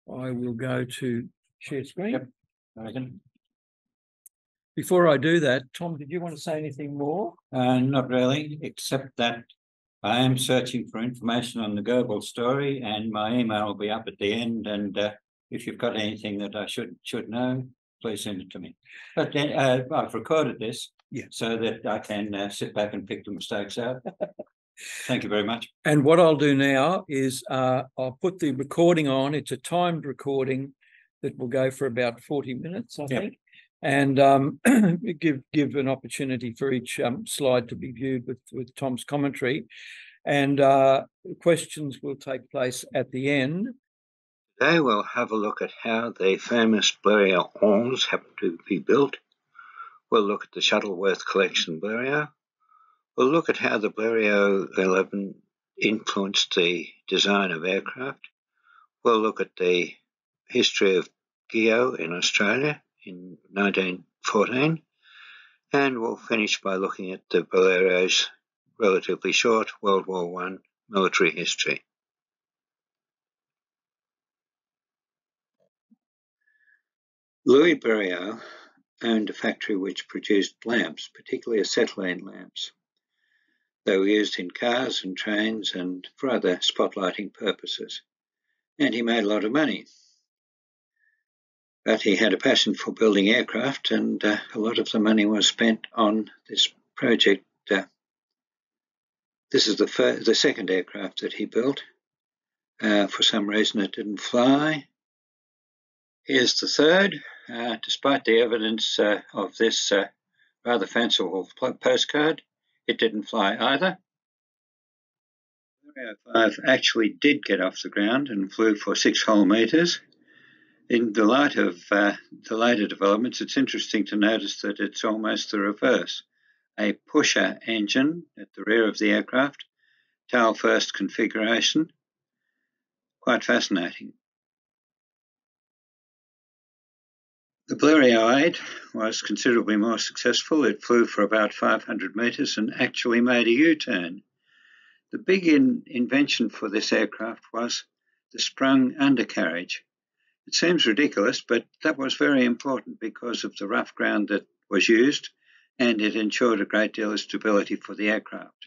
I will go to share screen. Yep, I can. Before I do that, Tom, did you want to say anything more? Not really, except that I am searching for information on the Goebel story, and my email will be up at the end. And if you've got anything that I should know, please send it to me. But then I've recorded this, so that I can sit back and pick the mistakes out. Thank you very much. And what I'll do now is I'll put the recording on. It's a timed recording that will go for about 40 minutes, I think. And give an opportunity for each slide to be viewed with Tom's commentary. And questions will take place at the end. Today we'll have a look at how the famous Blériot XI happened to be built. We'll look at the Shuttleworth collection Blériot. We'll look at how the Blériot XI influenced the design of aircraft. We'll look at the history of Guillaux in Australia in 1914, and we'll finish by looking at the Blériot's relatively short World War I military history. Louis Blériot owned a factory which produced lamps, particularly acetylene lamps. They were used in cars and trains and for other spotlighting purposes, and he made a lot of money. But he had a passion for building aircraft, and a lot of the money was spent on this project. This is the second aircraft that he built. For some reason it didn't fly. Here's the third. Despite the evidence of this rather fanciful postcard, it didn't fly either. Blériot V actually did get off the ground and flew for 6 whole metres. In the light of the later developments, it's interesting to notice that it's almost the reverse. A pusher engine at the rear of the aircraft, tail first configuration. Quite fascinating. The Blériot VIII was considerably more successful. It flew for about 500 metres and actually made a U-turn. The big invention for this aircraft was the sprung undercarriage. It seems ridiculous, but that was very important because of the rough ground that was used, and it ensured a great deal of stability for the aircraft.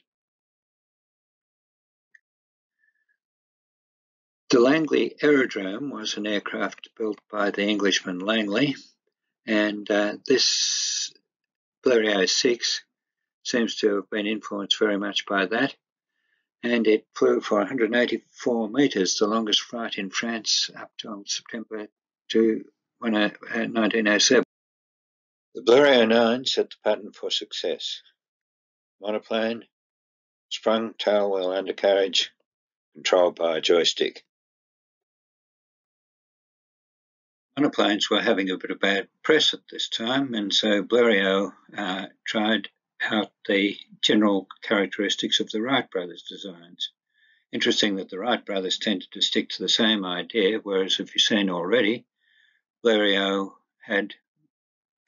The Langley Aerodrome was an aircraft built by the Englishman Langley, and this Blériot VI seems to have been influenced very much by that. And it flew for 184 metres, the longest flight in France up till September 1907. The Blériot IX set the pattern for success. Monoplane, sprung tailwheel undercarriage, controlled by a joystick. Monoplanes were having a bit of bad press at this time, and so Blériot tried out the general characteristics of the Wright brothers' designs. Interesting that the Wright brothers tended to stick to the same idea, whereas if you've seen already, Blériot had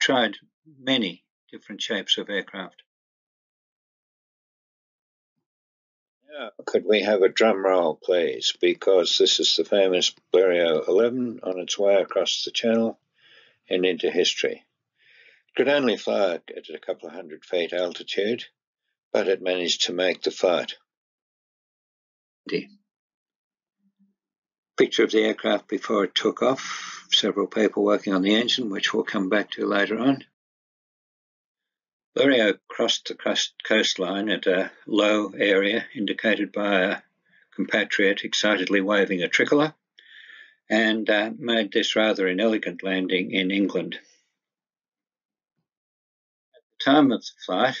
tried many different shapes of aircraft. Now, could we have a drum roll, please? Because this is the famous Blériot XI on its way across the channel and into history. It could only fly at a couple of 100 feet altitude, but it managed to make the flight. Picture of the aircraft before it took off, several people working on the engine, which we'll come back to later on. Blériot crossed the coastline at a low area indicated by a compatriot excitedly waving a tricolour, and made this rather inelegant landing in England. Time of the flight,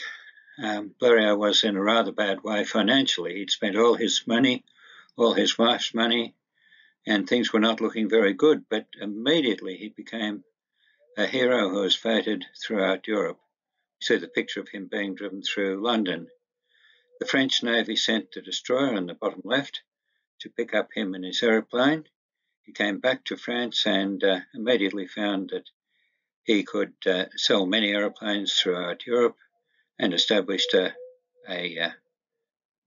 Blériot was in a rather bad way financially. He'd spent all his money, all his wife's money, and things were not looking very good, but immediately he became a hero who was feted throughout Europe. You see the picture of him being driven through London. The French Navy sent the destroyer on the bottom left to pick up him and his aeroplane. He came back to France and immediately found that he could sell many aeroplanes throughout Europe and established a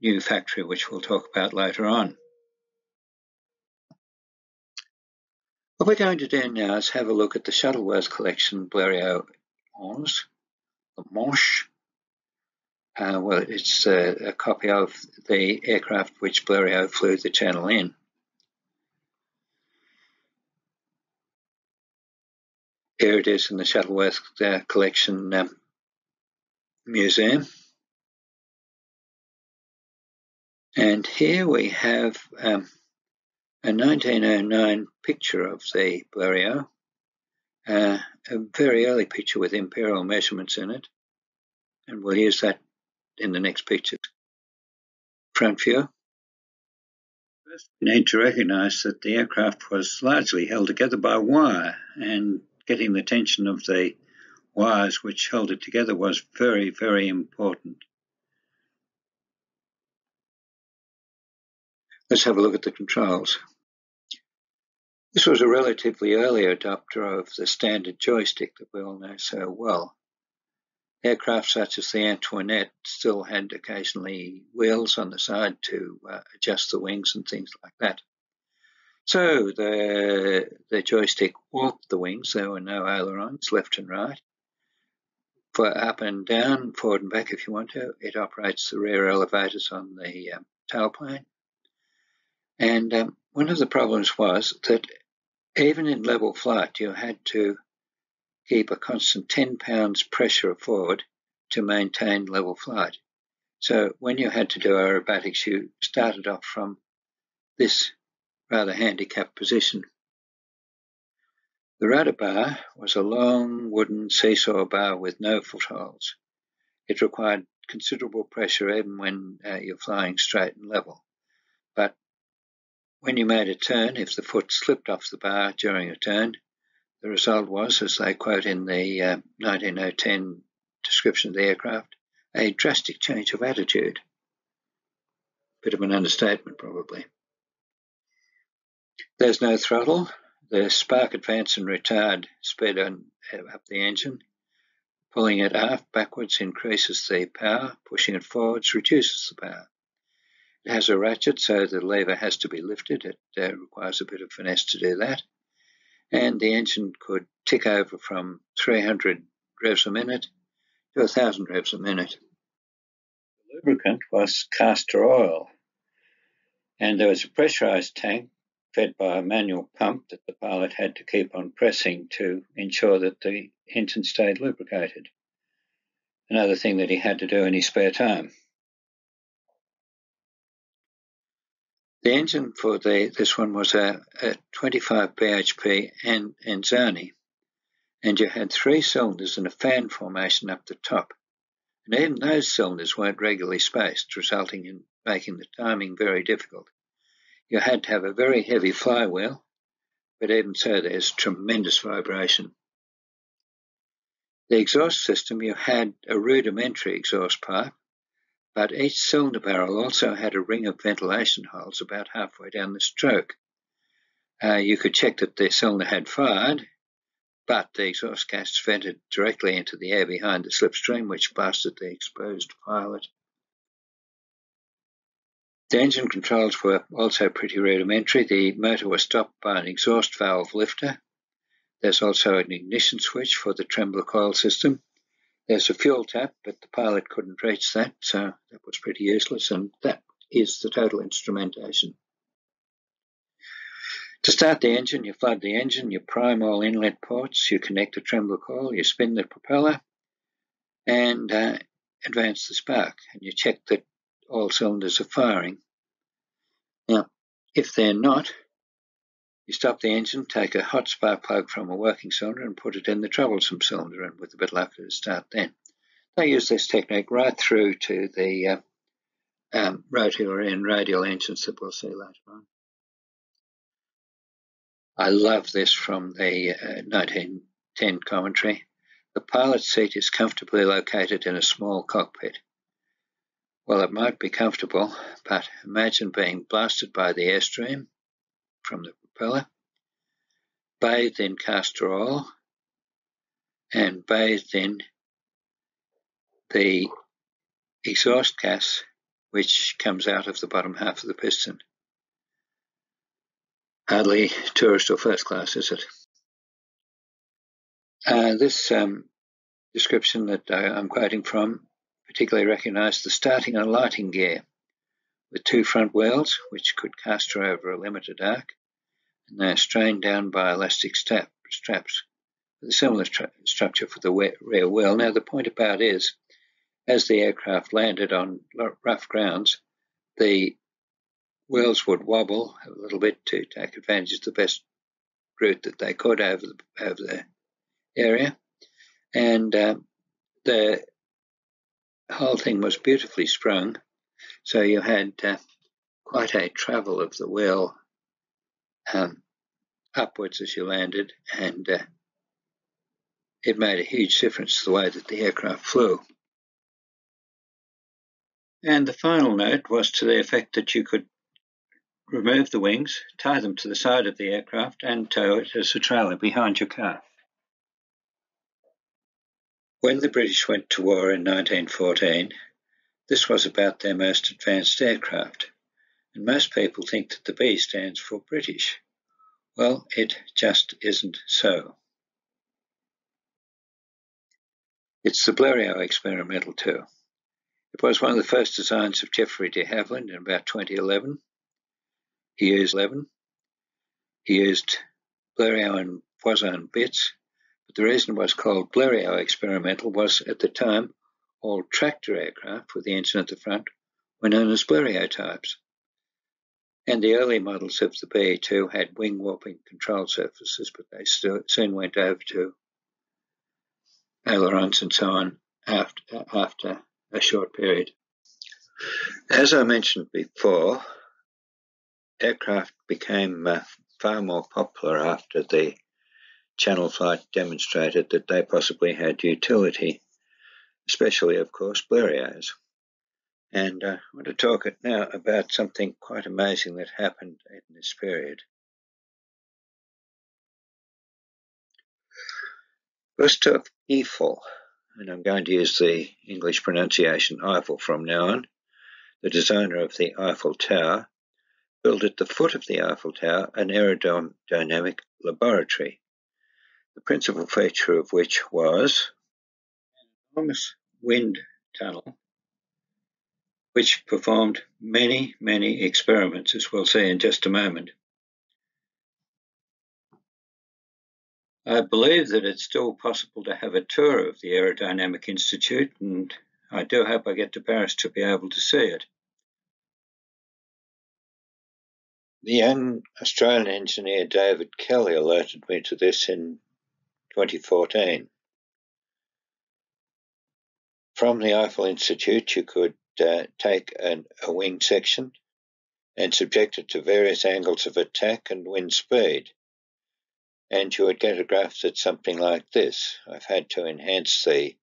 new factory, which we'll talk about later on. What we're going to do now is have a look at the Shuttleworth collection, Blériot XI, the Manche. Well, it's a copy of the aircraft which Blériot flew the Channel in. Here it is in the Shuttleworth collection museum. And here we have a 1909 picture of the Blériot, a very early picture with imperial measurements in it. And we'll use that in the next picture. Front view. First, we need to recognise that the aircraft was largely held together by wire, and getting the tension of the wires which held it together was very, very important. Let's have a look at the controls. This was a relatively early adopter of the standard joystick that we all know so well. Aircraft such as the Antoinette still had occasionally wheels on the side to adjust the wings and things like that. So the joystick warped the wings. There were no ailerons, left and right. For up and down, forward and back if you want to. It operates the rear elevators on the tailplane. And one of the problems was that even in level flight, you had to keep a constant 10 pounds pressure forward to maintain level flight. So when you had to do aerobatics, you started off from this rather handicapped position. The rudder bar was a long wooden seesaw bar with no footholds. It required considerable pressure even when you're flying straight and level. But when you made a turn, if the foot slipped off the bar during a turn, the result was, as they quote in the 1910 description of the aircraft, a drastic change of attitude. Bit of an understatement, probably. There's no throttle. The spark advance and retard sped up the engine. Pulling it aft backwards increases the power. Pushing it forwards reduces the power. It has a ratchet, so the lever has to be lifted. It requires a bit of finesse to do that. And the engine could tick over from 300 revs a minute to 1,000 revs a minute. The lubricant was castor oil, and there was a pressurized tank fed by a manual pump that the pilot had to keep on pressing to ensure that the engine stayed lubricated. Another thing that he had to do in his spare time. The engine for this one was a 25 bhp Anzani, and you had 3 cylinders in a fan formation up the top. And even those cylinders weren't regularly spaced, resulting in making the timing very difficult. You had to have a very heavy flywheel, but even so there's tremendous vibration. The exhaust system, you had a rudimentary exhaust pipe, but each cylinder barrel also had a ring of ventilation holes about halfway down the stroke. You could check that the cylinder had fired, but the exhaust gas vented directly into the air behind the slipstream, which blasted the exposed pilot. The engine controls were also pretty rudimentary. The motor was stopped by an exhaust valve lifter. There's also an ignition switch for the trembler coil system. There's a fuel tap, but the pilot couldn't reach that, so that was pretty useless, and that is the total instrumentation. To start the engine, you flood the engine, you prime all inlet ports, you connect the trembler coil, you spin the propeller, and advance the spark, and you check that all cylinders are firing. Now, if they're not, you stop the engine, take a hot spark plug from a working cylinder and put it in the troublesome cylinder, and with a bit of luck it'll start then. They use this technique right through to the rotary and radial engines that we'll see later on. I love this from the 1910 commentary. The pilot's seat is comfortably located in a small cockpit. Well, it might be comfortable, but imagine being blasted by the airstream from the propeller, bathed in castor oil, and bathed in the exhaust gas which comes out of the bottom half of the piston. hardly tourist or first class, is it? This description that I'm quoting from particularly recognised the starting and lighting gear with two front wheels which could caster over a limited arc, and they are strained down by elastic straps with a similar structure for the rear wheel. Now the point about is, as the aircraft landed on rough grounds, the wheels would wobble a little bit to take advantage of the best route that they could over the area, and the whole thing was beautifully sprung, so you had quite a travel of the wheel upwards as you landed, and it made a huge difference to the way that the aircraft flew. And the final note was to the effect that you could remove the wings, tie them to the side of the aircraft, and tow it as a trailer behind your car. When the British went to war in 1914, this was about their most advanced aircraft, and most people think that the B stands for British. Well, it just isn't so. It's the Blériot experimental too. It was one of the first designs of Geoffrey de Havilland in about 2011. He used Blériot and Poisson bits, but the reason it was called Blériot experimental was, at the time, all tractor aircraft with the engine at the front were known as Blériot types. And the early models of the B-2 had wing warping control surfaces, but they soon went over to ailerons and so on after a short period. As I mentioned before, aircraft became far more popular after the Channel flight demonstrated that they possibly had utility, especially, of course, Blériots. And I want to talk now about something quite amazing that happened in this period. Gustav Eiffel, and I'm going to use the English pronunciation Eiffel from now on, the designer of the Eiffel Tower, built at the foot of the Eiffel Tower an aerodynamic laboratory, the principal feature of which was an enormous wind tunnel which performed many, many experiments, as we'll see in just a moment. I believe that it's still possible to have a tour of the Aerodynamic Institute, and I do hope I get to Paris to be able to see it. The young Australian engineer David Kelly alerted me to this in 2014. From the Eiffel Institute, you could take a wing section and subject it to various angles of attack and wind speed, and you would get a graph that's something like this. I've had to enhance the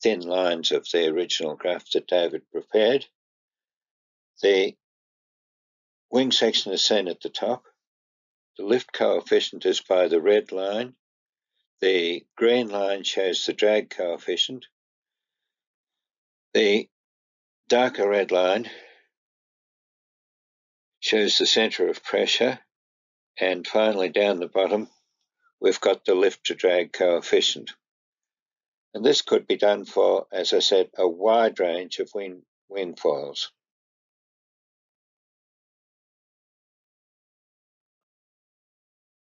thin lines of the original graph that David prepared. The wing section is seen at the top. The lift coefficient is by the red line. The green line shows the drag coefficient. The darker red line shows the centre of pressure. And finally, down the bottom, we've got the lift to drag coefficient. And this could be done for, as I said, a wide range of wingfoils.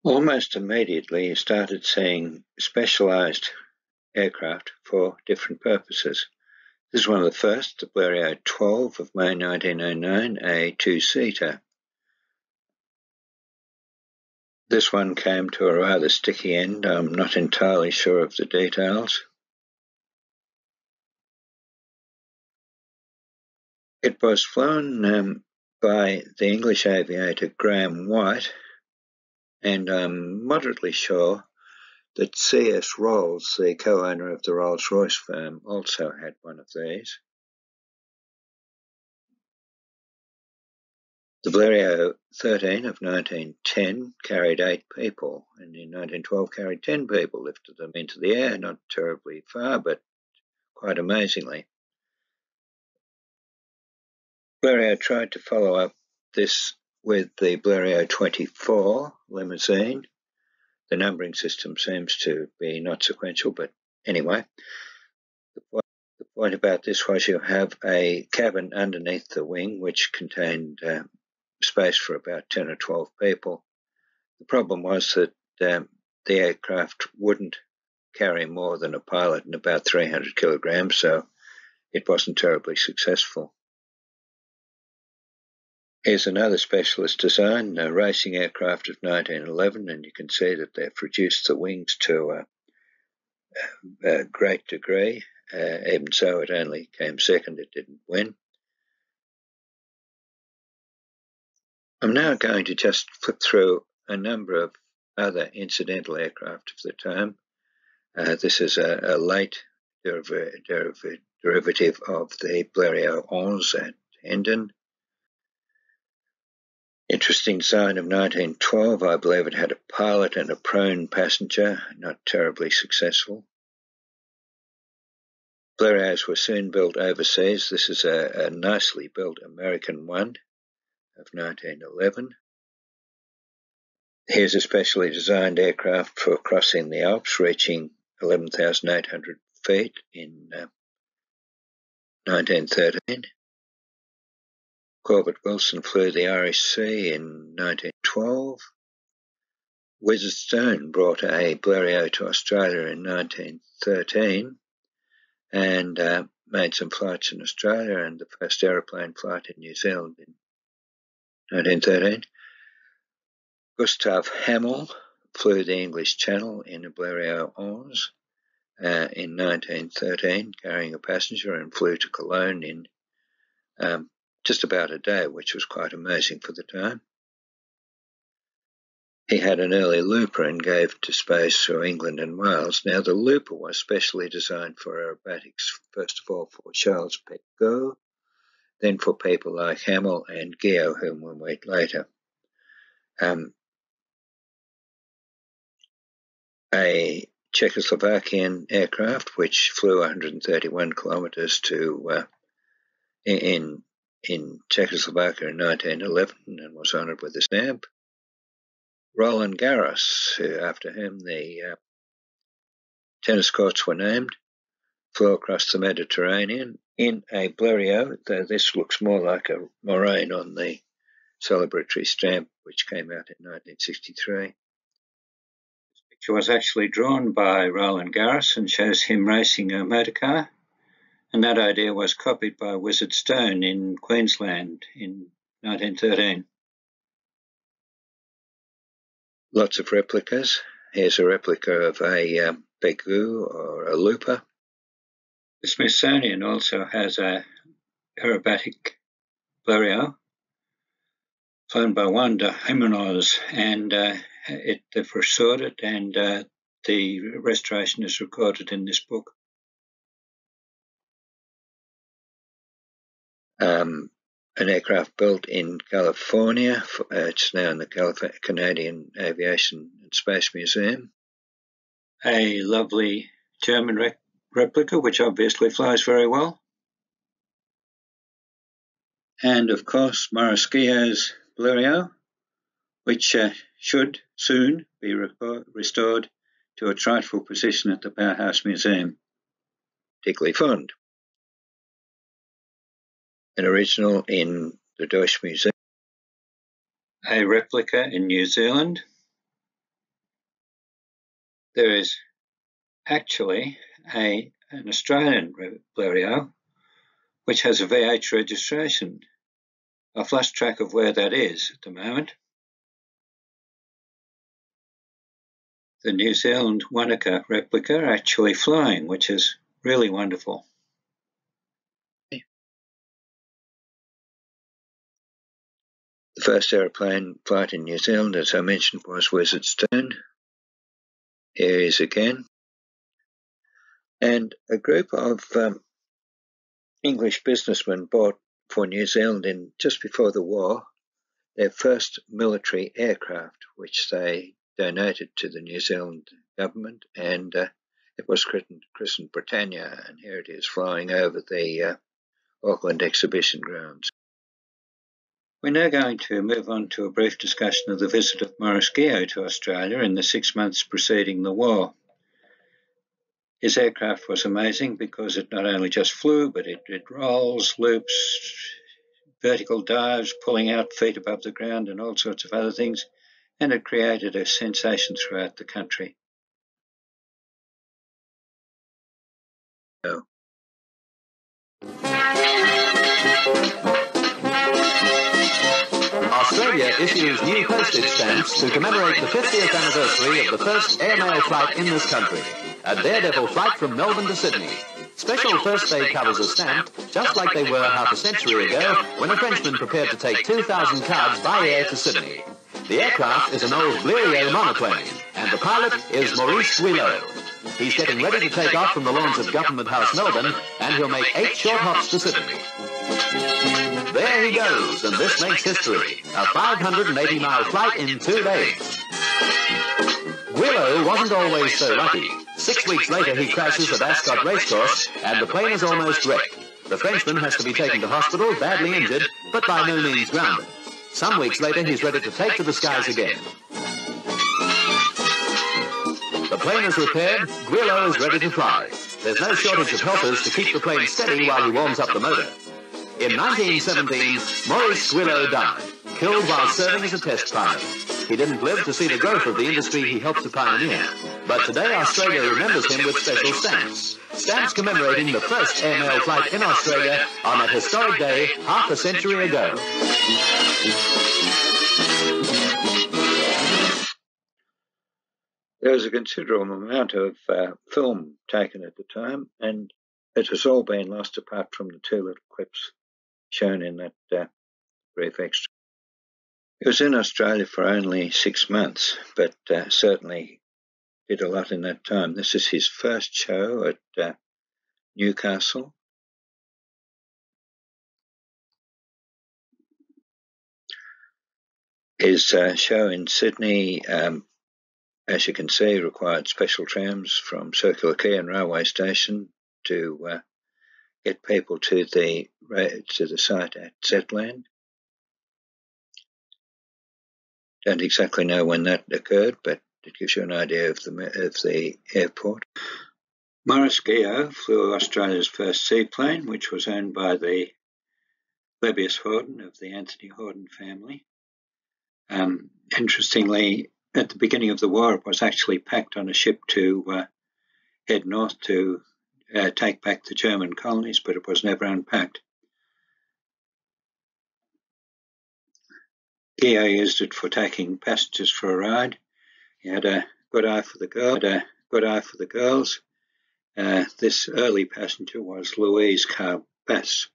Almost immediately, you started seeing specialised aircraft for different purposes. This is one of the first, the Blériot XII of May 1909, a two-seater. This one came to a rather sticky end. I'm not entirely sure of the details. It was flown by the English aviator Graham White, and I'm moderately sure that C.S. Rolls, the co-owner of the Rolls-Royce firm, also had one of these. The Blériot XIII of 1910 carried 8 people, and in 1912 carried 10 people, lifted them into the air, not terribly far, but quite amazingly. Blériot tried to follow up this with the Blériot 24 limousine. The numbering system seems to be not sequential, but anyway, the point about this was you have a cabin underneath the wing which contained space for about 10 or 12 people. The problem was that the aircraft wouldn't carry more than a pilot and about 300 kilograms, so it wasn't terribly successful. Here's another specialist design, a racing aircraft of 1911, and you can see that they've reduced the wings to a great degree. Even so, it only came second, it didn't win. I'm now going to just flip through a number of other incidental aircraft of the time. This is a late derivative of the Blériot XI at Hendon. Interesting design of 1912. I believe it had a pilot and a prone passenger, not terribly successful. Blériots were soon built overseas. This is a nicely built American one of 1911. Here's a specially designed aircraft for crossing the Alps, reaching 11,800 feet in 1913. Corbett Wilson flew the Irish Sea in 1912. Wizard Stone brought a Bleriot to Australia in 1913 and made some flights in Australia and the first aeroplane flight in New Zealand in 1913. Gustav Hamel flew the English Channel in a Blériot XI in 1913, carrying a passenger, and flew to Cologne in just about a day, which was quite amazing for the time. He had an early Looper and gave to space through England and Wales. Now, the Looper was specially designed for aerobatics, first of all for Charles Pecot, then for people like Hamel and Guillaux, whom we'll meet later. A Czechoslovakian aircraft which flew 131 kilometres to in Czechoslovakia in 1911 and was honoured with a stamp. Roland Garros, after whom the tennis courts were named, flew across the Mediterranean in a Blériot, though this looks more like a moraine on the celebratory stamp which came out in 1963. It was actually drawn by Roland Garros and shows him racing a motor car, and that idea was copied by Wizard Stone in Queensland in 1913. Lots of replicas. Here's a replica of a Begu or a Looper. The Smithsonian also has a aerobatic Blériot flown by Wanda Jimenez, and they've restored it, and the restoration is recorded in this book. An aircraft built in California. It's now in the Canadian Aviation and Space Museum. A lovely German replica, which obviously flies very well. And of course, Maurice Guillaux's Blériot, which should soon be restored to its rightful position at the Powerhouse Museum. Particularly fond. An original in the Deutsche Museum. A replica in New Zealand. There is actually an Australian Blériot which has a VH registration. I've lost track of where that is at the moment. The New Zealand Wanaka replica actually flying, which is really wonderful. The first aeroplane flight in New Zealand, as I mentioned, was Wizard Stone. Here he is again. And a group of English businessmen bought for New Zealand just before the war their first military aircraft, which they donated to the New Zealand government, and it was christened Britannia, and here it is flying over the Auckland exhibition grounds. We're now going to move on to a brief discussion of the visit of Maurice Guillaux to Australia in the 6 months preceding the war. His aircraft was amazing because it not only just flew, but it did rolls, loops, vertical dives, pulling out feet above the ground and all sorts of other things, and it created a sensation throughout the country. Australia issues new postage stamps to commemorate the 50th anniversary of the first airmail flight in this country, a daredevil flight from Melbourne to Sydney. Special first day covers are stamped just like they were half a century ago when a Frenchman prepared to take 2,000 cards by air to Sydney. The aircraft is an old Blériot monoplane, and the pilot is Maurice Guillaux. He's getting ready to take off from the lawns of Government House, Melbourne, and he'll make 8 short hops to Sydney. There he goes, and this makes history. A 580-mile flight in 2 days. Guillaux wasn't always so lucky. 6 weeks later, he crashes at Ascot Racecourse, and the plane is almost wrecked. The Frenchman has to be taken to hospital, badly injured, but by no means grounded. Some weeks later, he's ready to take to the skies again. The plane is repaired, Guillaux is ready to fly. There's no shortage of helpers to keep the plane steady while he warms up the motor. In 1917, Maurice Guillaux died, killed while serving as a test pilot. He didn't live to see the growth of the industry he helped to pioneer. But today Australia remembers him with special stamps. Stamps commemorating the first airmail flight in Australia on that historic day half a century ago. There was a considerable amount of film taken at the time, and it has all been lost apart from the 2 little clips shown in that brief extra. He was in Australia for only 6 months, but certainly did a lot in that time. This is his first show at Newcastle. His show in Sydney, as you can see, required special trams from Circular Quay and Railway Station to get people to the site at Zetland. Don't exactly know when that occurred, but it gives you an idea of the airport. Maurice Guillaux flew Australia's first seaplane, which was owned by the Lebbeus Horden of the Anthony Horden family. Interestingly, at the beginning of the war, it was actually packed on a ship to head north to take back the German colonies, but it was never unpacked. Guillaux used it for taking passengers for a ride. He had a good eye for the girls. This early passenger was Louise Carbass.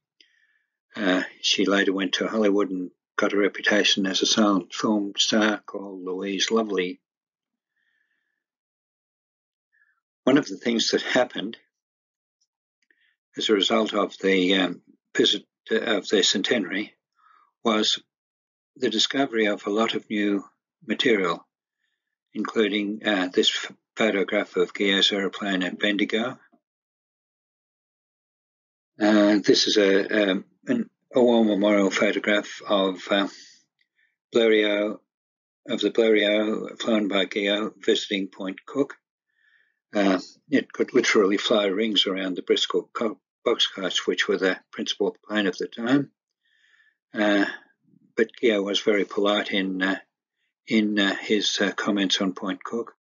She later went to Hollywood and got a reputation as a silent film star called Louise Lovely. One of the things that happened as a result of the visit of their centenary was the discovery of a lot of new material, including this photograph of Guillaux's aeroplane at Bendigo. This is a war memorial photograph of the Blériot flown by Guillaux visiting Point Cook. It could literally fly rings around the Bristol boxcars, which were the principal plane of the time. But Guillaux was very polite in his comments on Point Cook.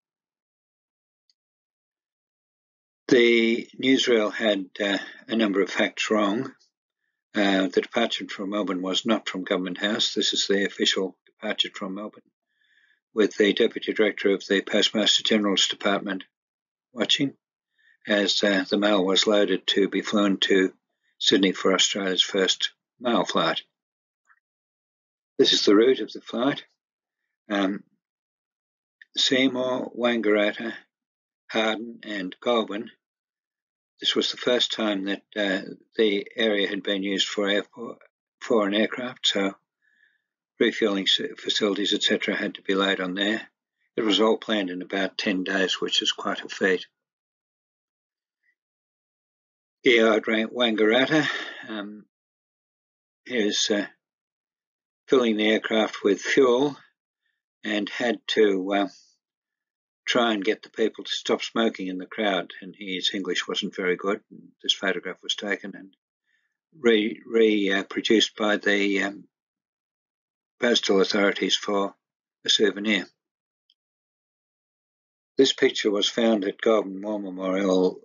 The newsreel had a number of facts wrong. The departure from Melbourne was not from Government House. This is the official departure from Melbourne, with the Deputy Director of the Postmaster General's Department watching, as the mail was loaded to be flown to Sydney for Australia's first mail flight. This is the route of the flight. Seymour, Wangaratta, Harden and Goulburn. This was the first time that the area had been used for an aircraft, so refueling facilities, etc., had to be laid on there. It was all planned in about 10 days, which is quite a feat. Guillaux at Wangaratta. Here's filling the aircraft with fuel and had to try and get the people to stop smoking in the crowd. And his English wasn't very good. This photograph was taken and reproduced by the postal authorities for a souvenir. This picture was found at Goulburn War Memorial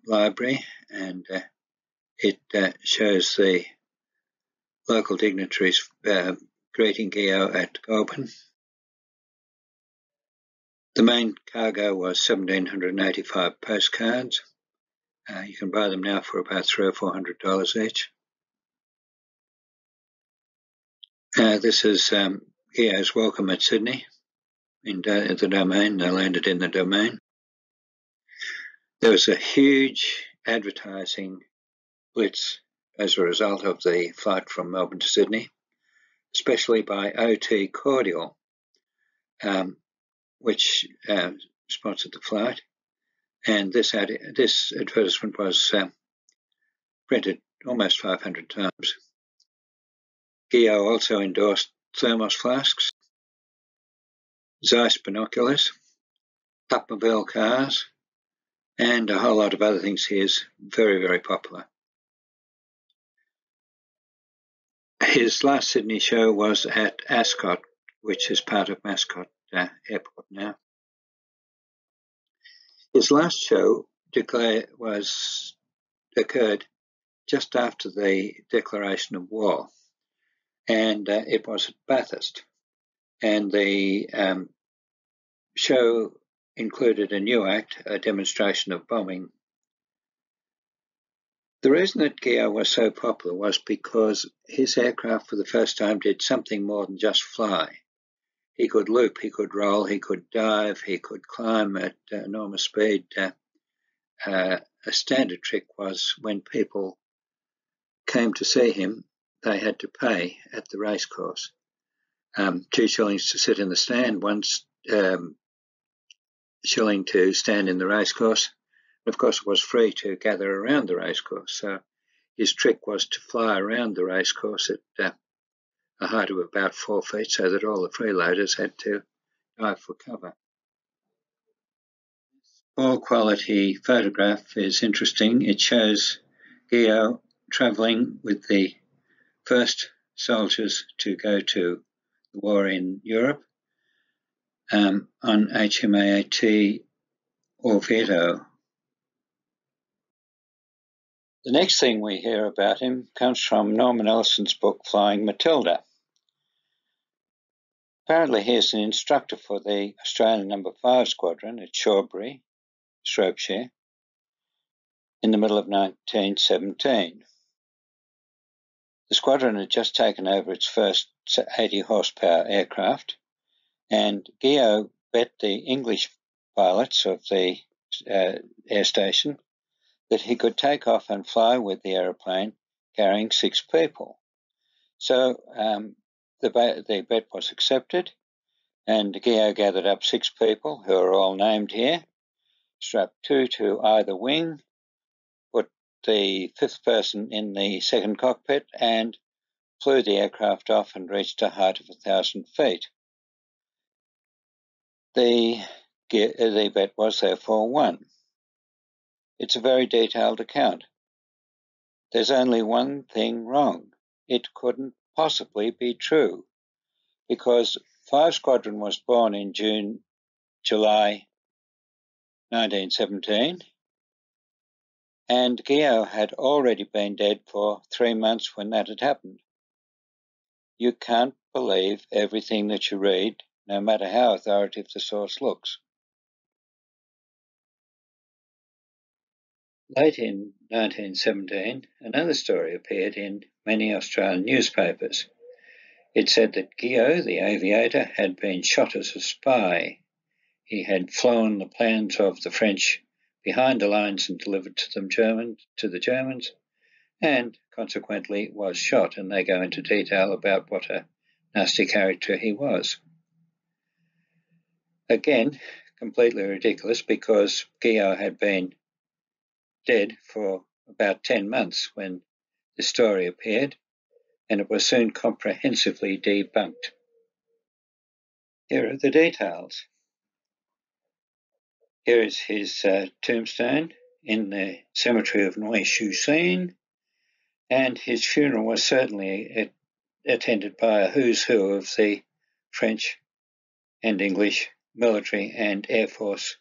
Library, and it shows the local dignitaries greeting Guillaux at Goulburn. The main cargo was 1,785 postcards. You can buy them now for about $300 or $400 each. This is Guillaux's welcome at Sydney in the Domain. They landed in the Domain. There was a huge advertising blitz as a result of the flight from Melbourne to Sydney, especially by OT Cordial, which sponsored the flight. And this advertisement was printed almost 500 times. Guillaux also endorsed thermos flasks, Zeiss binoculars, Puckmobile cars, and a whole lot of other things. He is very, very popular. His last Sydney show was at Ascot, which is part of Mascot Airport now. His last show occurred just after the declaration of war, and it was at Bathurst. And the show included a new act, a demonstration of bombing. The reason that Guillaux was so popular was because his aircraft for the first time did something more than just fly. He could loop, he could roll, he could dive, he could climb at enormous speed. A standard trick was when people came to see him, they had to pay at the racecourse. 2 shillings to sit in the stand, 1 shilling to stand in the racecourse. And of course, it was free to gather around the racecourse. So his trick was to fly around the racecourse at a height of about 4 feet, so that all the freeloaders had to dive for cover. All quality photograph is interesting. It shows Guillaux travelling with the first soldiers to go to the war in Europe on HMAT Orvieto. The next thing we hear about him comes from Norman Ellison's book, Flying Matilda. Apparently he is an instructor for the Australian No. 5 Squadron at Shawbury, Shropshire, in the middle of 1917. The squadron had just taken over its first 80-horsepower aircraft, and Guillaux bet the English pilots of the air station that he could take off and fly with the aeroplane carrying 6 people. So the bet was accepted, and Guillaux gathered up 6 people who are all named here, strapped 2 to either wing, put the 5th person in the second cockpit, and flew the aircraft off and reached a height of 1,000 feet. The bet was therefore won. It's a very detailed account. There's only one thing wrong. It couldn't possibly be true, because 5 Squadron was born in July 1917, and Guillaux had already been dead for 3 months when that had happened. You can't believe everything that you read, no matter how authoritative the source looks. Late in 1917, another story appeared in many Australian newspapers. It said that Guillaux, the aviator, had been shot as a spy. He had flown the plans of the French behind the lines and delivered to the Germans, and consequently was shot, and they go into detail about what a nasty character he was. Again, completely ridiculous, because Guillaux had been dead for about 10 months when the story appeared, and it was soon comprehensively debunked. Here are the details. Here is his tombstone in the cemetery of Neuilly-sur-Seine, and his funeral was certainly attended by a who's who of the French and English military and Air Force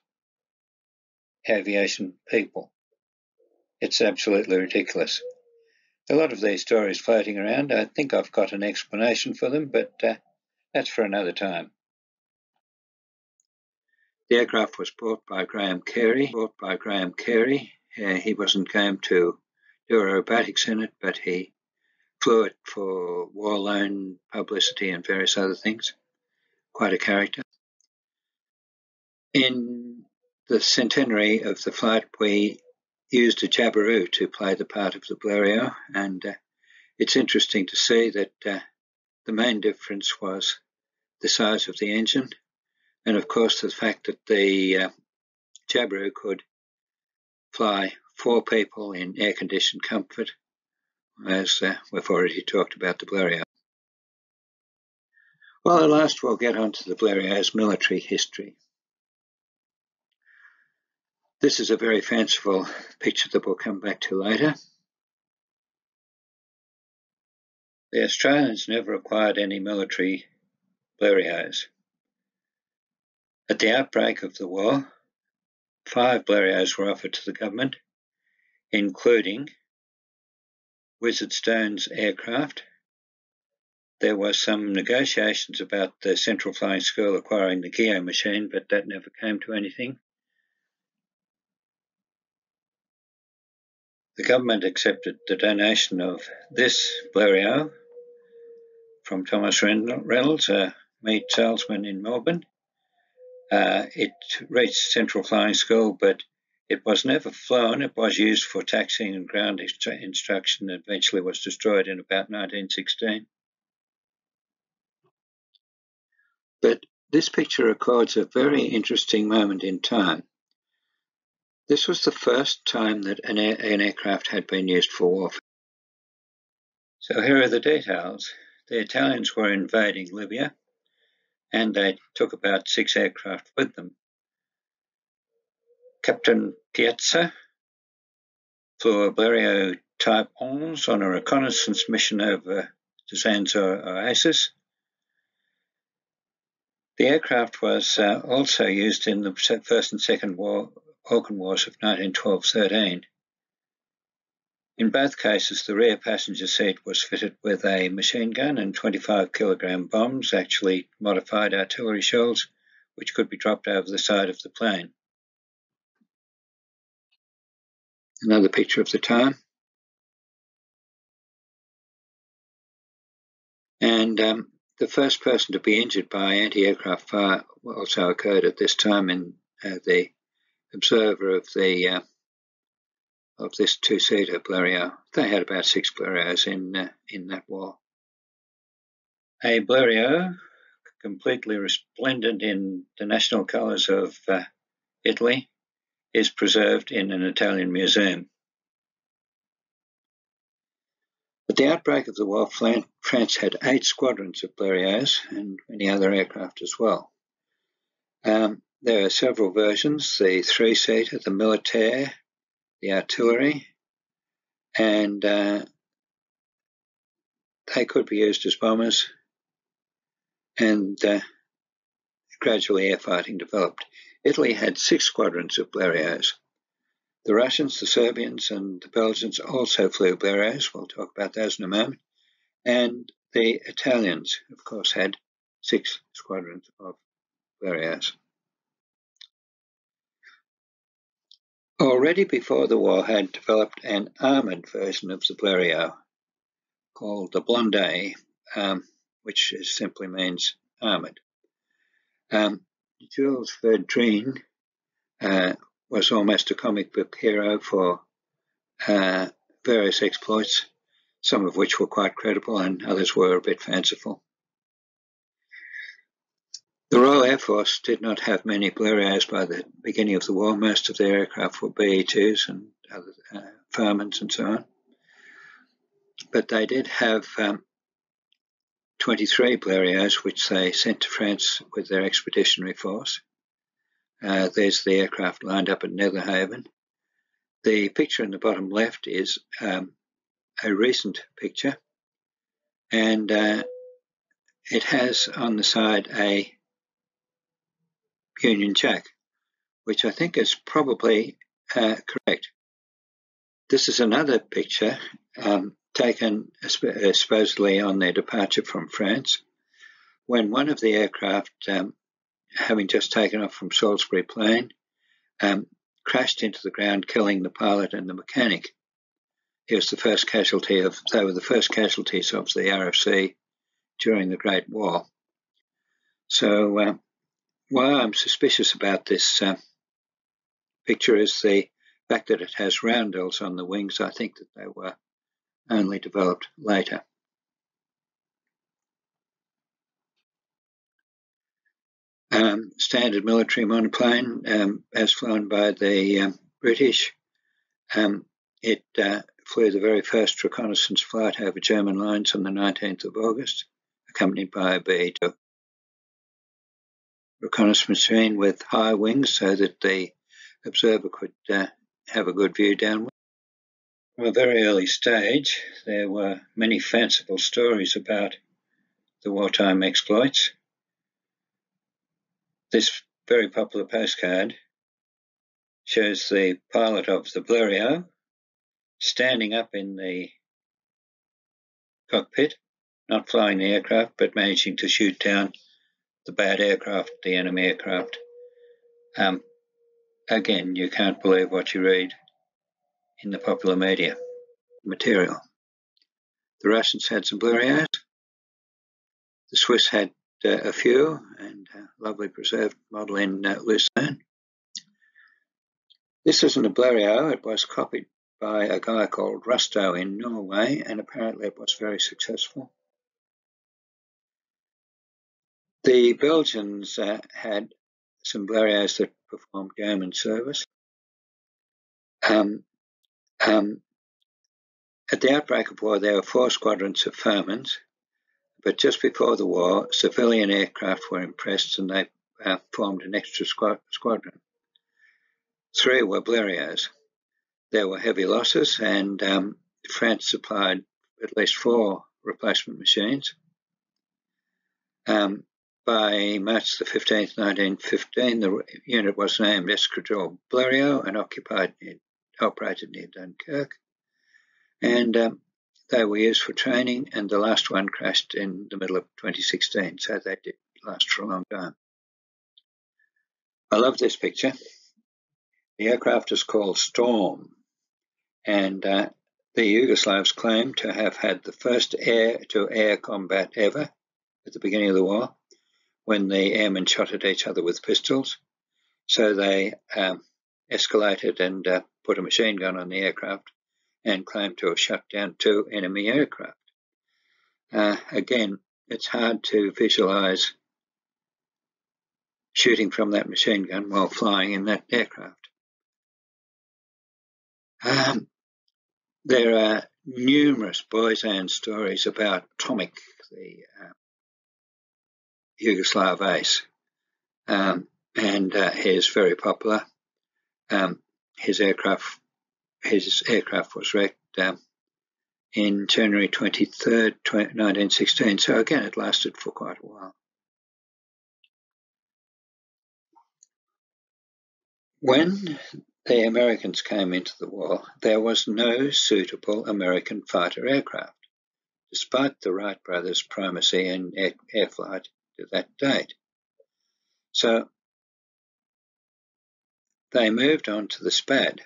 aviation people. It's absolutely ridiculous. A lot of these stories floating around. I think I've got an explanation for them, but that's for another time. The aircraft was bought by Graham Carey. He wasn't going to do aerobatics in it, but he flew it for war loan, publicity, and various other things. Quite a character. In the centenary of the flight, we used a Jabiru to play the part of the Blériot, and it's interesting to see that the main difference was the size of the engine, and of course the fact that the Jabiru could fly 4 people in air-conditioned comfort, as we've already talked about the Blériot. Well, at last we'll get on to the Blériot's military history. This is a very fanciful picture that we'll come back to later. The Australians never acquired any military Blériots. At the outbreak of the war, 5 Blériots were offered to the government, including Wizard Stone's aircraft. There were some negotiations about the Central Flying School acquiring the Guillaux machine, but that never came to anything. The government accepted the donation of this Blériot from Thomas Reynolds, a meat salesman in Melbourne. It reached Central Flying School, but it was never flown. It was used for taxiing and ground instruction, and eventually was destroyed in about 1916. But this picture records a very interesting moment in time. This was the first time that an aircraft had been used for warfare. So here are the details. The Italians were invading Libya, and they took about 6 aircraft with them. Captain Piazza flew a Blériot Type 11 on a reconnaissance mission over the Zanzor Oasis. The aircraft was also used in the First and Second Balkan Wars of 1912-13. In both cases, the rear passenger seat was fitted with a machine gun and 25-kilogram bombs, actually modified artillery shells, which could be dropped over the side of the plane. Another picture of the time. And the first person to be injured by anti-aircraft fire also occurred at this time in the observer of this 2-seater Blériot. They had about 6 Blériots in that war. A Blériot, completely resplendent in the national colours of Italy, is preserved in an Italian museum. At the outbreak of the war, France had 8 squadrons of Blériots and many other aircraft as well. There are several versions: the 3-seater, the militaire, the artillery, and they could be used as bombers, and gradually air fighting developed. Italy had 6 squadrons of Blériots. The Russians, the Serbians, and the Belgians also flew Blériots. We'll talk about those in a moment. And the Italians, of course, had 6 squadrons of Blériots. Already before the war had developed an armoured version of the Blériot called the Blondet, which simply means armoured. Jules Verdrine was almost a comic book hero for various exploits, some of which were quite credible and others were a bit fanciful. The Royal Air Force did not have many Blériots by the beginning of the war. Most of their aircraft were BE-2s and other Farmans and so on. But they did have 23 Blériots, which they sent to France with their expeditionary force. There's the aircraft lined up at Netherhaven. The picture in the bottom left is a recent picture, and it has on the side a Union Jack, which I think is probably correct. This is another picture taken supposedly on their departure from France, when one of the aircraft, having just taken off from Salisbury Plain, crashed into the ground, killing the pilot and the mechanic. He was the first casualty they were the first casualties of the RFC during the Great War. So why I'm suspicious about this picture is the fact that it has roundels on the wings. I think that they were only developed later. Standard military monoplane, as flown by the British. It flew the very first reconnaissance flight over German lines on the 19th of August, accompanied by a B-2 reconnaissance machine with high wings so that the observer could have a good view downward. From a very early stage, there were many fanciful stories about the wartime exploits. This very popular postcard shows the pilot of the Blériot standing up in the cockpit, not flying the aircraft, but managing to shoot down the bad aircraft, the enemy aircraft. Again, you can't believe what you read in the popular media material. The Russians had some Blériots. The Swiss had a few, and a lovely preserved model in Lucerne. This isn't a Blériot. It was copied by a guy called Rusto in Norway, and apparently it was very successful. The Belgians had some Blériots that performed yeoman service. At the outbreak of war, there were 4 squadrons of Foemans, but just before the war, civilian aircraft were impressed and they formed an extra squadron. 3 were Blériots. There were heavy losses, and France supplied at least 4 replacement machines. By March the 15th, 1915, the unit was named Escadrille Blériot and operated near Dunkirk. And they were used for training, and the last one crashed in the middle of 2016, so they did last for a long time. I love this picture. The aircraft is called Storm, and the Yugoslavs claim to have had the first air-to-air combat ever at the beginning of the war, when the airmen shot at each other with pistols. So they escalated and put a machine gun on the aircraft and claimed to have shot down 2 enemy aircraft. Again, it's hard to visualize shooting from that machine gun while flying in that aircraft. There are numerous Boysan stories about Tomic, the Yugoslav ace, and he is very popular. His aircraft was wrecked in January 23rd, 1916. So again, it lasted for quite a while. When the Americans came into the war, there was no suitable American fighter aircraft, despite the Wright brothers' primacy in air flight to that date. So they moved on to the Spad.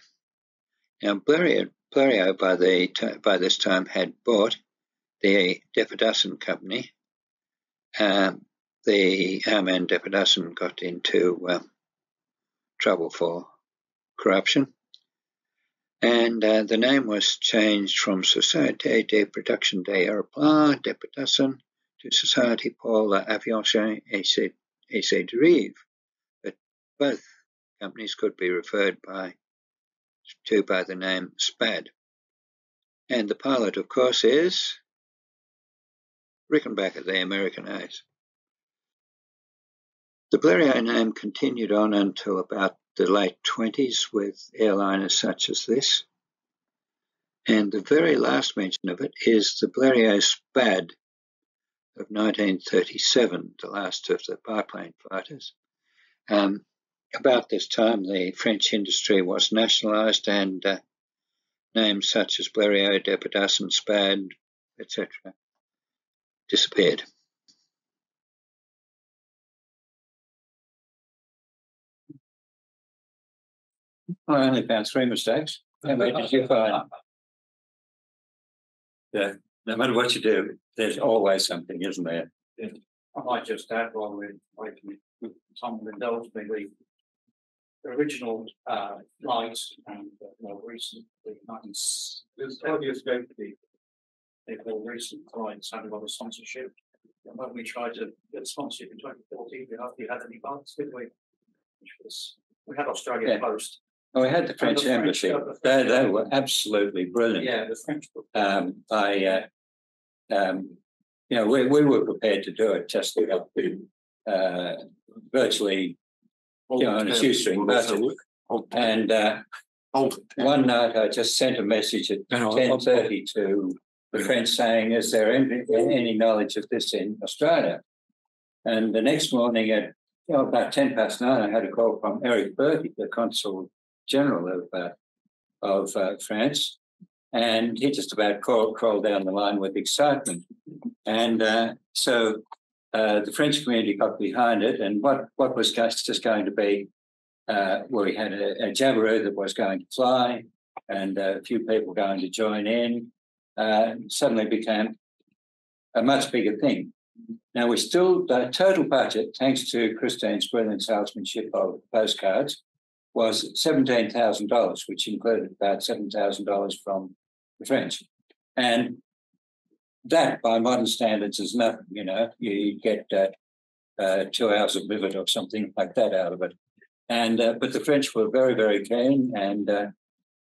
Now, Bleriot by this time had bought the Depperdussen Company. The airman Depperdussen got into trouble for corruption, and the name was changed from Société de Production des Aéroplanes Depperdussen to Société pour l'Aviation et ses Dérives, but both companies could be referred to by the name SPAD. And the pilot, of course, is Rickenbacker, the American ace. The Blériot name continued on until about the late 20s with airliners such as this. And the very last mention of it is the Blériot Spad of 1937, the last of the biplane fighters. About this time, the French industry was nationalised and names such as Blériot, Depidus, Spad, etc. disappeared. I only found 3 mistakes. How many did you find? Yeah, no matter what you do, there's always something, isn't there? Yeah. I might just add while we're waiting with someone indulge me, the original flights and more recent, the earliest going to be the more recent flights had a lot of sponsorship. And when we tried to get sponsorship in 2014, we hardly had any funds, did we? We had Australia Post. Oh, we had the French embassy. They were absolutely brilliant. Yeah, the French. We were prepared to do it just virtually, on a shoestring budget. And one night I just sent a message at 10:30 to the French saying, "Is there any knowledge of this in Australia?" And the next morning at about 9:10, I had a call from Eric Bertie, the Consul General of France, and he just about crawled down the line with excitement. And so the French community got behind it, and what was just going to be, we had a Jabiru that was going to fly, and a few people going to join in, suddenly became a much bigger thing. Now, the total budget, thanks to Christine's brilliant salesmanship of postcards, was $17,000, which included about $7,000 from the French. And that, by modern standards, is nothing, You get 2 hours of vivid or something like that out of it. And but the French were very, very keen, and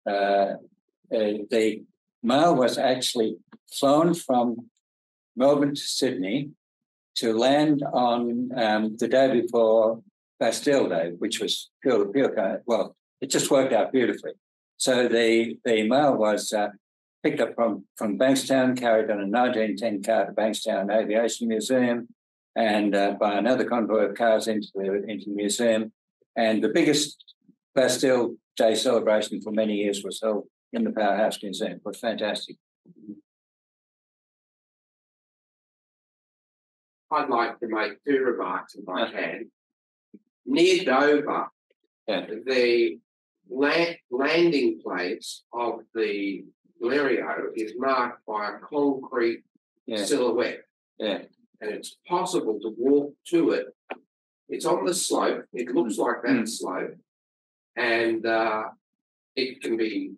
the mail was actually flown from Melbourne to Sydney to land on the day before Bastille Day, which was pure. Well, it just worked out beautifully. So the mail was picked up from Bankstown, carried on a 1910 car to Bankstown Aviation Museum, and by another convoy of cars into the museum. And the biggest Bastille Day celebration for many years was held in the Powerhouse Museum. It was fantastic. I'd like to make 2 remarks if I can. Near Dover, the landing place of the Blériot is marked by a concrete silhouette. Yeah. And it's possible to walk to it. It's on the slope. It looks like that slope. And it can be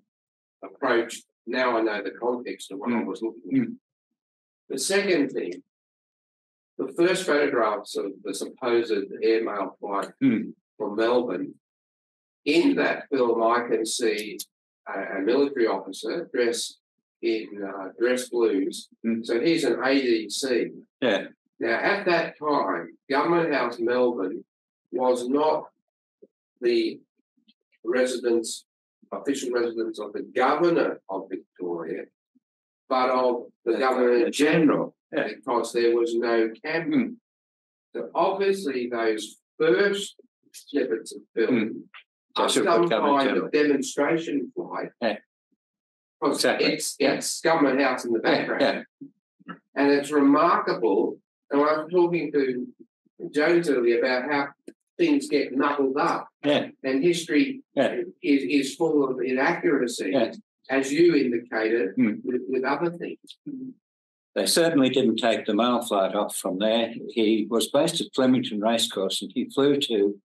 approached. Now I know the context of what I was looking at. The second thing, the first photographs of the supposed airmail flight from Melbourne, in that film I can see a military officer dressed in dress blues. So he's an ADC. Yeah. Now, at that time, Government House Melbourne was not the official residence of the Governor of Victoria, but of the Governor-General, because there was no cabinet. So obviously those first snippets of film are some kind of demonstration flight. Exactly. It's Government House in the background. And it's remarkable. And I was talking to Jones earlier about how things get knuckled up. And history is full of inaccuracies, as you indicated, with other things. They certainly didn't take the mail flight off from there. He was based at Flemington Racecourse, and he flew to,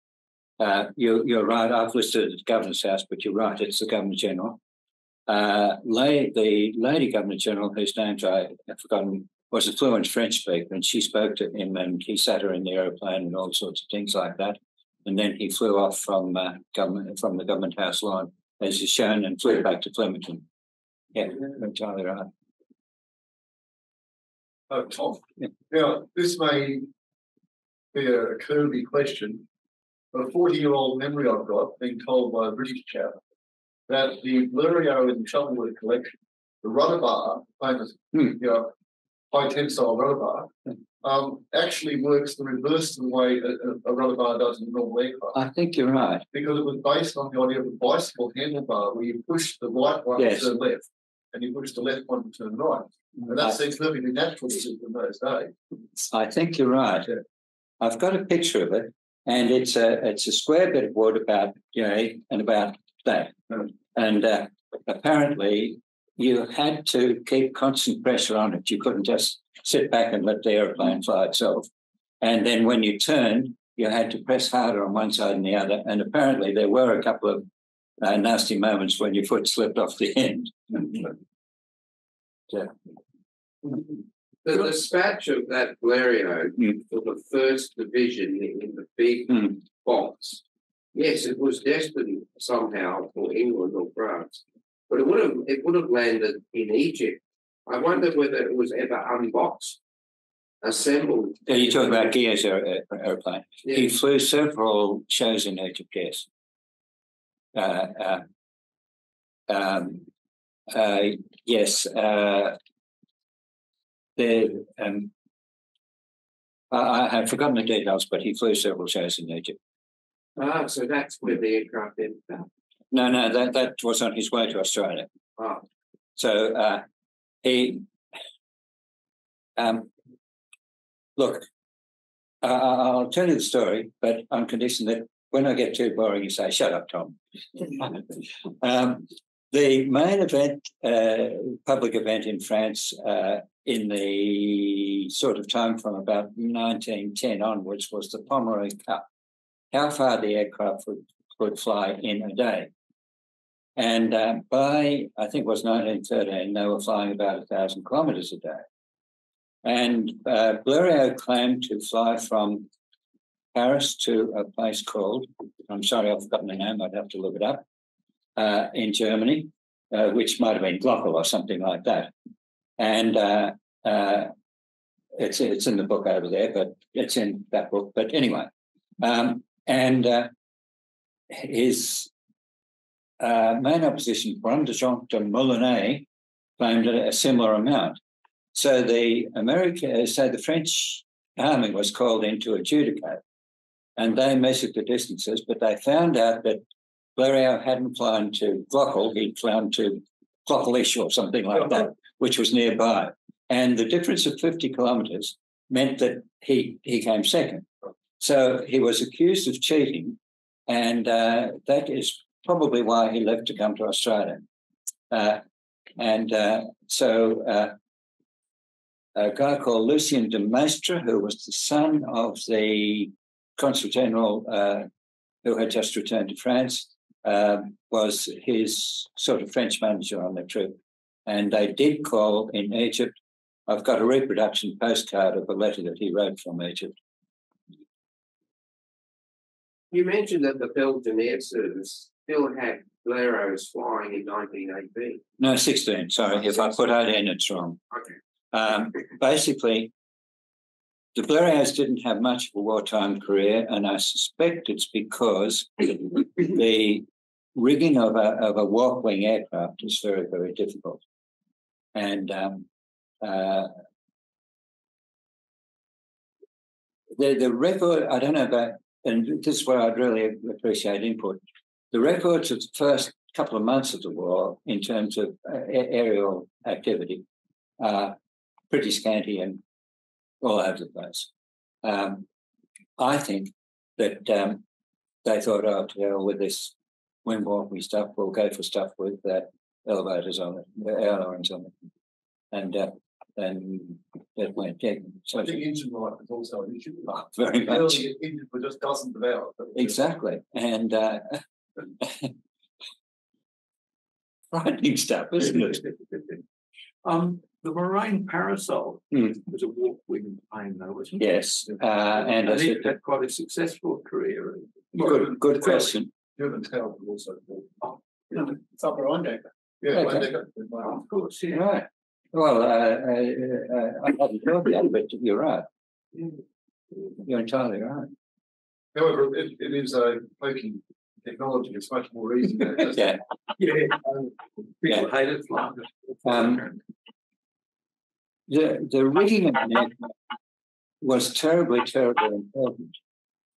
you're right, I've listed it as Governor's House, but you're right, it's the Governor-General. The Lady Governor-General, whose names I have forgotten, was a fluent French speaker, and she spoke to him, and he sat her in the aeroplane and all sorts of things like that. And then he flew off from the Government House line, as is shown, and flew back to Flemington. Yeah, entirely right. Tom. Now, this may be a curvy question, but a 40-year-old memory I've got, being told by a British chap, that the Blériot in the Shuttleworth collection, the rudder bar, famous, high tensile rudder bar, actually works the reverse of the way a rudder bar does in a normal aircraft. I think you're right. Because it was based on the idea of a bicycle handlebar where you push the right one to turn left and you push the left one to turn right. And that seems perfectly natural in those days. I think you're right. Yeah. I've got a picture of it, and it's a square bit of wood about and about that. And apparently you had to keep constant pressure on it. You couldn't just sit back and let the aeroplane fly itself. And then when you turned, you had to press harder on one side and the other. And apparently there were a couple of nasty moments when your foot slipped off the end. Yeah. The dispatch of that Blériot for the first division in the big box, yes, it was destined somehow for England or France, but it would have landed in Egypt. I wonder whether it was ever unboxed, assembled. Are you talking about Guillaux's aeroplane? Yeah. He flew several shows in Egypt, yes. Yes. I have forgotten the details, but he flew several shows in Egypt. Ah, so that's where the aircraft ended up. No, that was on his way to Australia. Oh. So he, look, I'll tell you the story, but on condition that when I get too boring, you say, "Shut up, Tom." The main event, public event in France, in the sort of time from about 1910 onwards, was the Pomereux Cup. How far the aircraft would fly in a day. And by, I think it was 1913, they were flying about 1,000 kilometres a day. And Blériot claimed to fly from Paris to a place called, I'm sorry, I've forgotten the name, I'd have to look it up, in Germany, which might have been Lockley or something like that. And it's in the book over there, but it's in that book. But anyway, his main opposition, Brandejant de Molyneux, claimed a similar amount. So the French army was called in to adjudicate, and they measured the distances, but they found out that Blériot hadn't flown to Lockley, he'd flown to Clocklish or something like that, which was nearby. And the difference of 50 kilometres meant that he came second. So he was accused of cheating, and that is probably why he left to come to Australia. So a guy called Lucien de Maistre, who was the son of the Consul General who had just returned to France, was his sort of French manager on the trip. And they did call in Egypt. I've got a reproduction postcard of a letter that he wrote from Egypt. You mentioned that the Belgian Air Service still had Blériots flying in 1918. No, 16. Sorry, if I put 18, it's wrong. Okay. Basically, the Blériots didn't have much of a wartime career, and I suspect it's because the rigging of a walk-wing aircraft is very, very difficult. And the record, I don't know about, and this is where I'd really appreciate input, the records of the first couple of months of the war in terms of aerial activity are pretty scanty and all over the place. I think that they thought, oh, to hell with this wind walking stuff, we'll go for stuff with elevators on it, airlines on it. And that went down. So I think engine life is also an issue. Oh, very much. Early engines were just dozens of hours. Exactly. And frightening stuff, isn't it? The Moraine Parasol was a walk-wing plane, though, wasn't it? Yes. And it had quite a successful career. Good question. German Tail was also It's up around there. Yeah, Okay. Of course, yeah. Right. Well, I hadn't thought that, but you're right. You're entirely right. However, it is a poking technology. It's much more easy. Yeah. People hate it. The rigging of an aircraft was terribly important.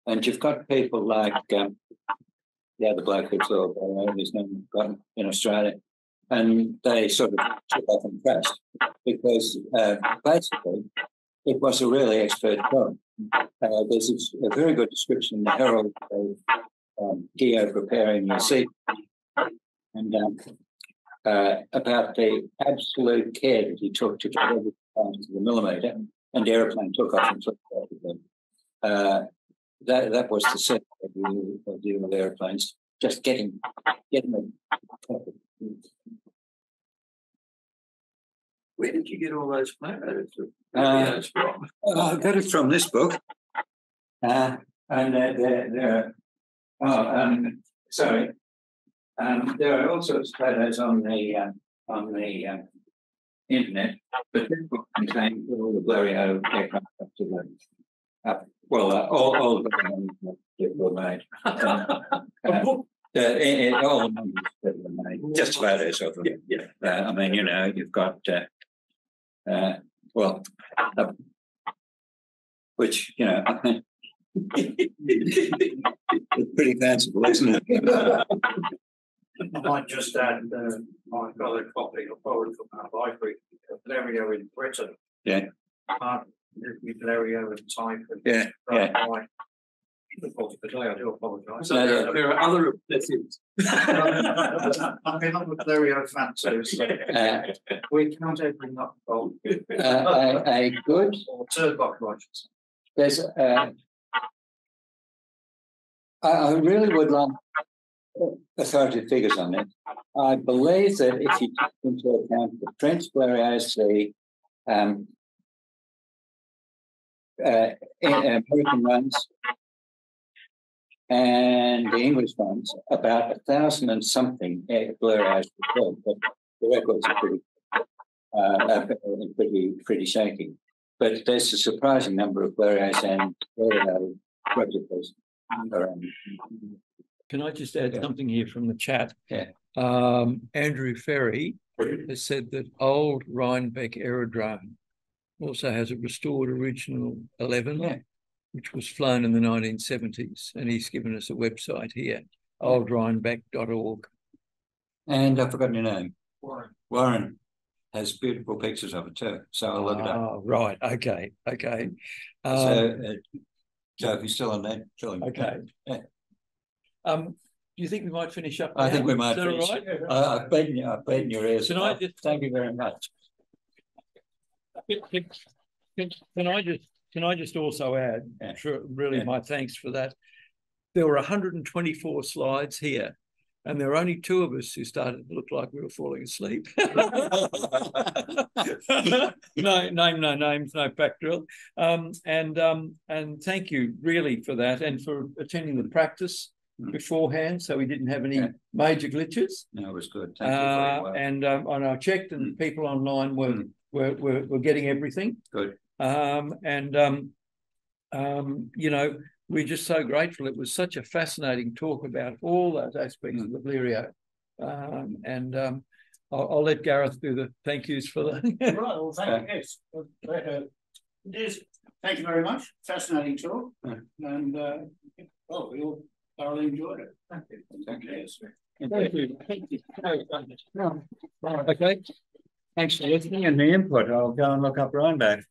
And you've got people like the other bloke who's his name in Australia, and they sort of took off and crashed because basically it was a really expert job. There's a very good description in the Herald of Guillaux preparing your seat and about the absolute care that he took to get everything down to the millimetre, and the aeroplane took off and flipped out of them. That was the set of the airplanes, just getting them. Where did you get all those photos? I got it from this book, and sorry. There are all sorts of photos on the internet, but this book contains all the Blériot aircraft up to the all the that were made. All the numbers that were made, just photos of them. Yeah. I mean, you've got which it's pretty fanciful, isn't it? I might just add, I've got a copy of forward from our library of Blériot in Britain. Yeah. Blériot and type. Yeah. I do apologise. There are other obsessives. I'm a Blériot fan too, so we can't open up A good or turbot rogers. there's I really would like authoritative figures on this. I believe that if you take into account the French Blériot, the American ones, and the English ones, about 1,000 and something Blériot were built, but the records are pretty shaky. But there's a surprising number of Blériot and Blériot replicas around. Can I just add something here from the chat? Yeah. Andrew Ferry has said that old Rhinebeck Aerodrome also has a restored original 11, which was flown in the 1970s, and he's given us a website here, oldrhinebeck.org. And I've forgotten your name. Warren has beautiful pictures of it too, so I'll look it up. Oh, right. Okay. So if you're still on that, tell him. Okay. Yeah. Do you think we might finish up? I think we might Is that finish. all right? I've beaten your ears. Thank you very much. Can I just also add, my thanks for that. There were 124 slides here, and there were only two of us who started to look like we were falling asleep. No names, no fact drill. And thank you really for that, and for attending the practice beforehand, so we didn't have any major glitches. No, it was good. Thank you very well. And I checked, and people online were getting everything. Good. We're just so grateful. It was such a fascinating talk about all those aspects of the Blériot. I'll let Gareth do the thank yous for that. Right, well, thank you. Yes. It is. Thank you very much. Fascinating talk. And we all thoroughly enjoyed it. Thank you. Thank you. Thank you. Okay. Thanks for listening and the input. I'll go and look up Rhinebeck.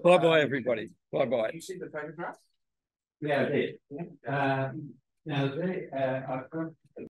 Bye-bye, everybody. Bye-bye. You see the photograph? Yeah, I did. Now, I've got